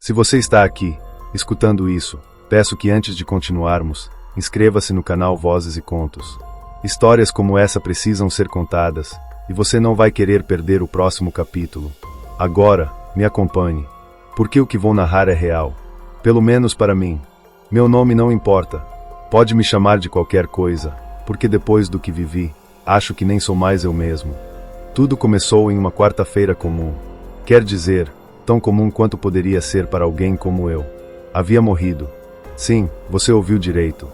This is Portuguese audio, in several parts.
Se você está aqui, escutando isso, peço que antes de continuarmos, inscreva-se no canal Vozes e Contos. Histórias como essa precisam ser contadas, e você não vai querer perder o próximo capítulo. Agora, me acompanhe, porque o que vou narrar é real. Pelo menos para mim. Meu nome não importa. Pode me chamar de qualquer coisa, porque depois do que vivi, acho que nem sou mais eu mesmo. Tudo começou em uma quarta-feira comum. Quer dizer, tão comum quanto poderia ser para alguém como eu. Havia morrido. Sim, você ouviu direito.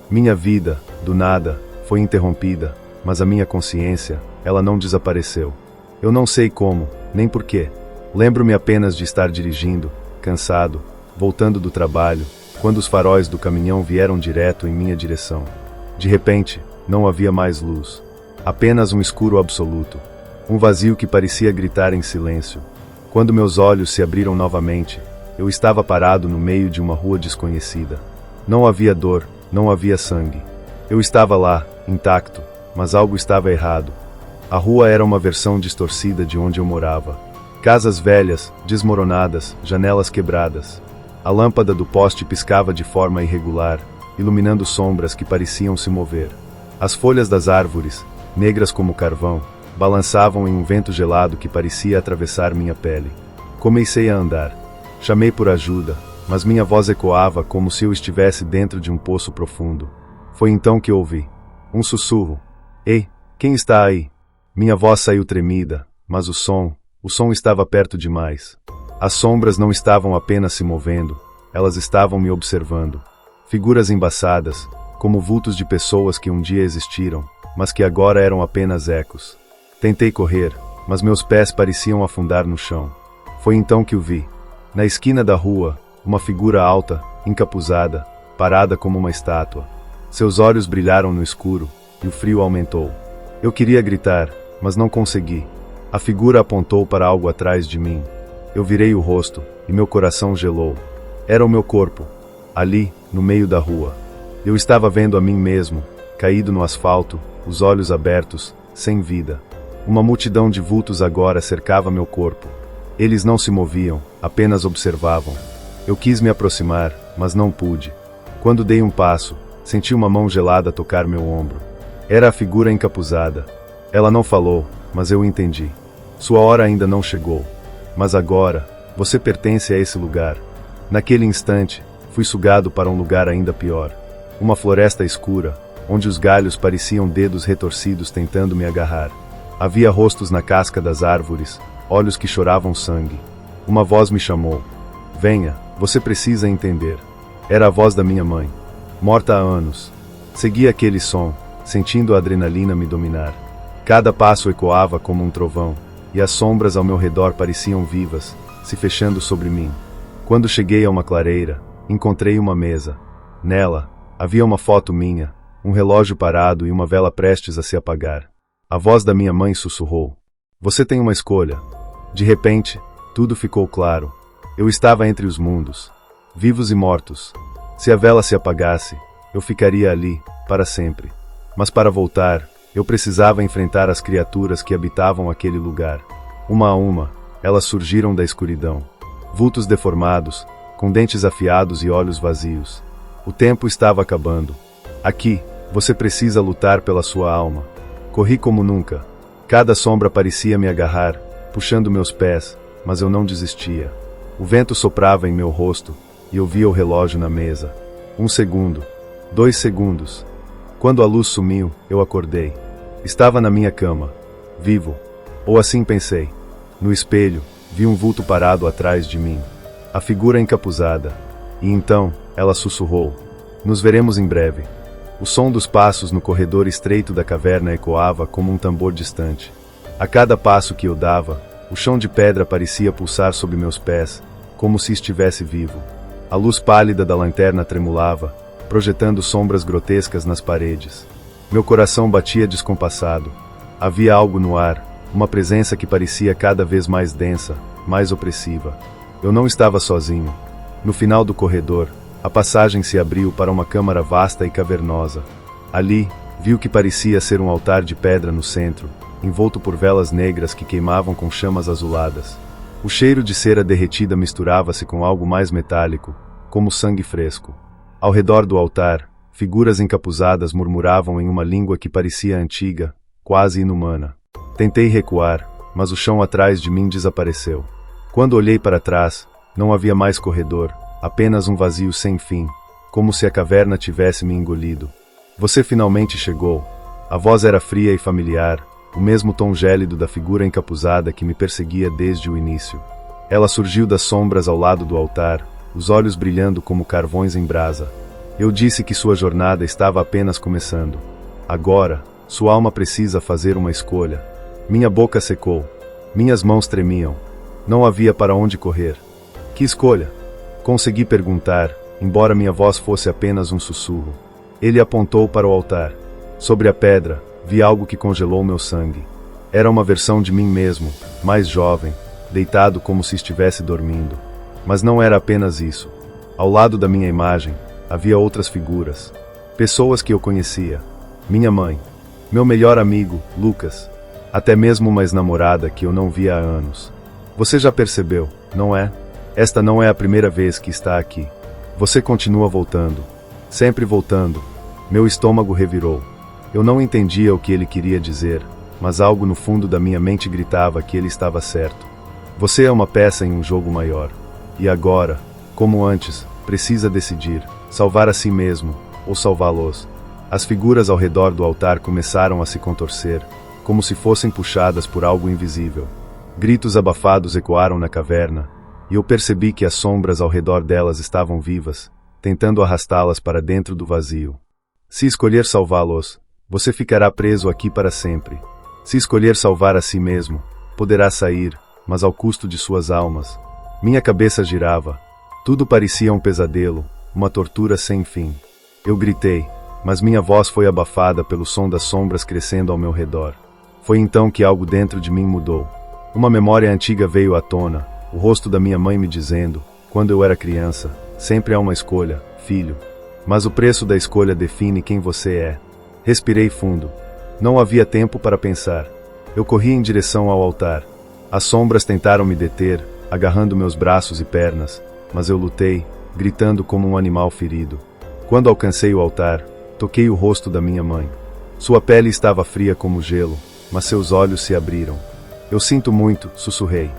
Minha vida, do nada, foi interrompida, mas a minha consciência, ela não desapareceu. Eu não sei como, nem porquê. Lembro-me apenas de estar dirigindo, cansado, voltando do trabalho, quando os faróis do caminhão vieram direto em minha direção. De repente, não havia mais luz. Apenas um escuro absoluto. Um vazio que parecia gritar em silêncio. Quando meus olhos se abriram novamente, eu estava parado no meio de uma rua desconhecida. Não havia dor, não havia sangue. Eu estava lá, intacto, mas algo estava errado. A rua era uma versão distorcida de onde eu morava. Casas velhas, desmoronadas, janelas quebradas. A lâmpada do poste piscava de forma irregular, iluminando sombras que pareciam se mover. As folhas das árvores, negras como carvão, balançavam em um vento gelado que parecia atravessar minha pele. Comecei a andar. Chamei por ajuda, mas minha voz ecoava como se eu estivesse dentro de um poço profundo. Foi então que ouvi um sussurro. Ei, quem está aí? Minha voz saiu tremida, mas o som estava perto demais. As sombras não estavam apenas se movendo, elas estavam me observando. Figuras embaçadas, como vultos de pessoas que um dia existiram, mas que agora eram apenas ecos. Tentei correr, mas meus pés pareciam afundar no chão. Foi então que o vi. Na esquina da rua, uma figura alta, encapuzada, parada como uma estátua. Seus olhos brilharam no escuro, e o frio aumentou. Eu queria gritar, mas não consegui. A figura apontou para algo atrás de mim. Eu virei o rosto, e meu coração gelou. Era o meu corpo, ali, no meio da rua. Eu estava vendo a mim mesmo, caído no asfalto, os olhos abertos, sem vida. Uma multidão de vultos agora cercava meu corpo. Eles não se moviam, apenas observavam. Eu quis me aproximar, mas não pude. Quando dei um passo, senti uma mão gelada tocar meu ombro. Era a figura encapuzada. Ela não falou, mas eu entendi. Sua hora ainda não chegou. Mas agora, você pertence a esse lugar. Naquele instante, fui sugado para um lugar ainda pior. Uma floresta escura, onde os galhos pareciam dedos retorcidos tentando me agarrar. Havia rostos na casca das árvores, olhos que choravam sangue. Uma voz me chamou. Venha, você precisa entender. Era a voz da minha mãe, morta há anos. Segui aquele som, sentindo a adrenalina me dominar. Cada passo ecoava como um trovão, e as sombras ao meu redor pareciam vivas, se fechando sobre mim. Quando cheguei a uma clareira, encontrei uma mesa. Nela, havia uma foto minha, um relógio parado e uma vela prestes a se apagar. A voz da minha mãe sussurrou. Você tem uma escolha. De repente, tudo ficou claro. Eu estava entre os mundos, vivos e mortos. Se a vela se apagasse, eu ficaria ali, para sempre. Mas para voltar, eu precisava enfrentar as criaturas que habitavam aquele lugar. Uma a uma, elas surgiram da escuridão. Vultos deformados, com dentes afiados e olhos vazios. O tempo estava acabando. Aqui, você precisa lutar pela sua alma. Corri como nunca. Cada sombra parecia me agarrar, puxando meus pés, mas eu não desistia. O vento soprava em meu rosto, e eu via o relógio na mesa. 1 segundo. 2 segundos. Quando a luz sumiu, eu acordei. Estava na minha cama, vivo. Ou assim pensei. No espelho, vi um vulto parado atrás de mim. A figura encapuzada. E então, ela sussurrou. Nos veremos em breve. O som dos passos no corredor estreito da caverna ecoava como um tambor distante. A cada passo que eu dava, o chão de pedra parecia pulsar sob meus pés, como se estivesse vivo. A luz pálida da lanterna tremulava, projetando sombras grotescas nas paredes. Meu coração batia descompassado. Havia algo no ar, uma presença que parecia cada vez mais densa, mais opressiva. Eu não estava sozinho. No final do corredor, a passagem se abriu para uma câmara vasta e cavernosa. Ali, vi o que parecia ser um altar de pedra no centro, envolto por velas negras que queimavam com chamas azuladas. O cheiro de cera derretida misturava-se com algo mais metálico, como sangue fresco. Ao redor do altar, figuras encapuzadas murmuravam em uma língua que parecia antiga, quase inumana. Tentei recuar, mas o chão atrás de mim desapareceu. Quando olhei para trás, não havia mais corredor, apenas um vazio sem fim, como se a caverna tivesse me engolido. Você finalmente chegou. A voz era fria e familiar, o mesmo tom gélido da figura encapuzada que me perseguia desde o início. Ela surgiu das sombras ao lado do altar, os olhos brilhando como carvões em brasa. Eu disse que sua jornada estava apenas começando. Agora, sua alma precisa fazer uma escolha. Minha boca secou. Minhas mãos tremiam. Não havia para onde correr. Que escolha? Consegui perguntar, embora minha voz fosse apenas um sussurro. Ele apontou para o altar. Sobre a pedra, vi algo que congelou meu sangue. Era uma versão de mim mesmo, mais jovem, deitado como se estivesse dormindo. Mas não era apenas isso. Ao lado da minha imagem, havia outras figuras. Pessoas que eu conhecia. Minha mãe. Meu melhor amigo, Lucas. Até mesmo uma ex-namorada que eu não via há anos. Você já percebeu, não é? Esta não é a primeira vez que está aqui. Você continua voltando. Sempre voltando. Meu estômago revirou. Eu não entendia o que ele queria dizer, mas algo no fundo da minha mente gritava que ele estava certo. Você é uma peça em um jogo maior. E agora, como antes, precisa decidir, salvar a si mesmo, ou salvá-los. As figuras ao redor do altar começaram a se contorcer, como se fossem puxadas por algo invisível. Gritos abafados ecoaram na caverna, e eu percebi que as sombras ao redor delas estavam vivas, tentando arrastá-las para dentro do vazio. Se escolher salvá-los, você ficará preso aqui para sempre. Se escolher salvar a si mesmo, poderá sair, mas ao custo de suas almas. Minha cabeça girava. Tudo parecia um pesadelo, uma tortura sem fim. Eu gritei, mas minha voz foi abafada pelo som das sombras crescendo ao meu redor. Foi então que algo dentro de mim mudou. Uma memória antiga veio à tona, o rosto da minha mãe me dizendo, quando eu era criança, sempre há uma escolha, filho. Mas o preço da escolha define quem você é. Respirei fundo. Não havia tempo para pensar. Eu corri em direção ao altar. As sombras tentaram me deter, agarrando meus braços e pernas, mas eu lutei, gritando como um animal ferido. Quando alcancei o altar, toquei o rosto da minha mãe. Sua pele estava fria como gelo, mas seus olhos se abriram. Eu sinto muito, sussurrei.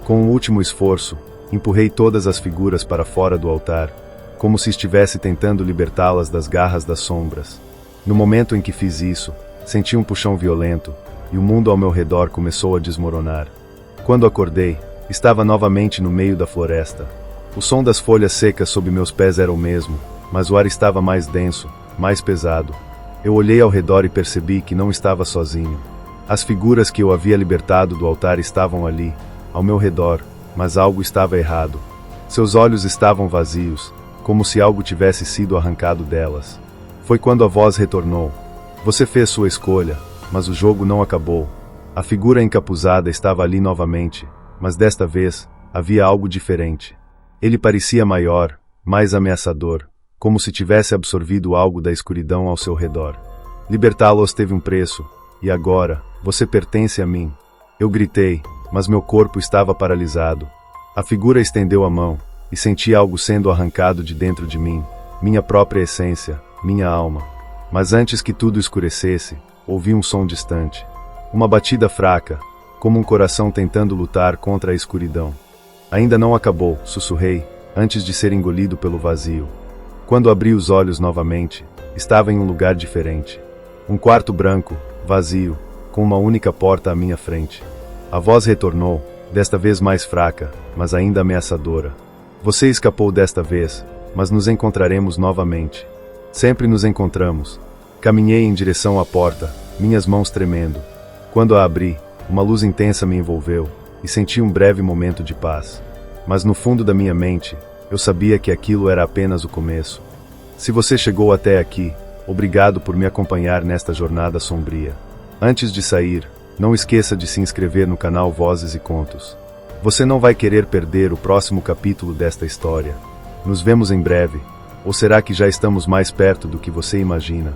Com um último esforço, empurrei todas as figuras para fora do altar, como se estivesse tentando libertá-las das garras das sombras. No momento em que fiz isso, senti um puxão violento, e o mundo ao meu redor começou a desmoronar. Quando acordei, estava novamente no meio da floresta. O som das folhas secas sob meus pés era o mesmo, mas o ar estava mais denso, mais pesado. Eu olhei ao redor e percebi que não estava sozinho. As figuras que eu havia libertado do altar estavam ali, ao meu redor, mas algo estava errado. Seus olhos estavam vazios, como se algo tivesse sido arrancado delas. Foi quando a voz retornou. Você fez sua escolha, mas o jogo não acabou. A figura encapuzada estava ali novamente, mas desta vez, havia algo diferente. Ele parecia maior, mais ameaçador, como se tivesse absorvido algo da escuridão ao seu redor. Libertá-los teve um preço, e agora, você pertence a mim. Eu gritei, mas meu corpo estava paralisado. A figura estendeu a mão, e senti algo sendo arrancado de dentro de mim, minha própria essência, minha alma. Mas antes que tudo escurecesse, ouvi um som distante. Uma batida fraca, como um coração tentando lutar contra a escuridão. Ainda não acabou, sussurrei, antes de ser engolido pelo vazio. Quando abri os olhos novamente, estava em um lugar diferente. Um quarto branco, vazio, com uma única porta à minha frente. A voz retornou, desta vez mais fraca, mas ainda ameaçadora. Você escapou desta vez, mas nos encontraremos novamente. Sempre nos encontramos. Caminhei em direção à porta, minhas mãos tremendo. Quando a abri, uma luz intensa me envolveu, e senti um breve momento de paz. Mas no fundo da minha mente, eu sabia que aquilo era apenas o começo. Se você chegou até aqui, obrigado por me acompanhar nesta jornada sombria. Antes de sair, não esqueça de se inscrever no canal Vozes e Contos. Você não vai querer perder o próximo capítulo desta história. Nos vemos em breve, ou será que já estamos mais perto do que você imagina?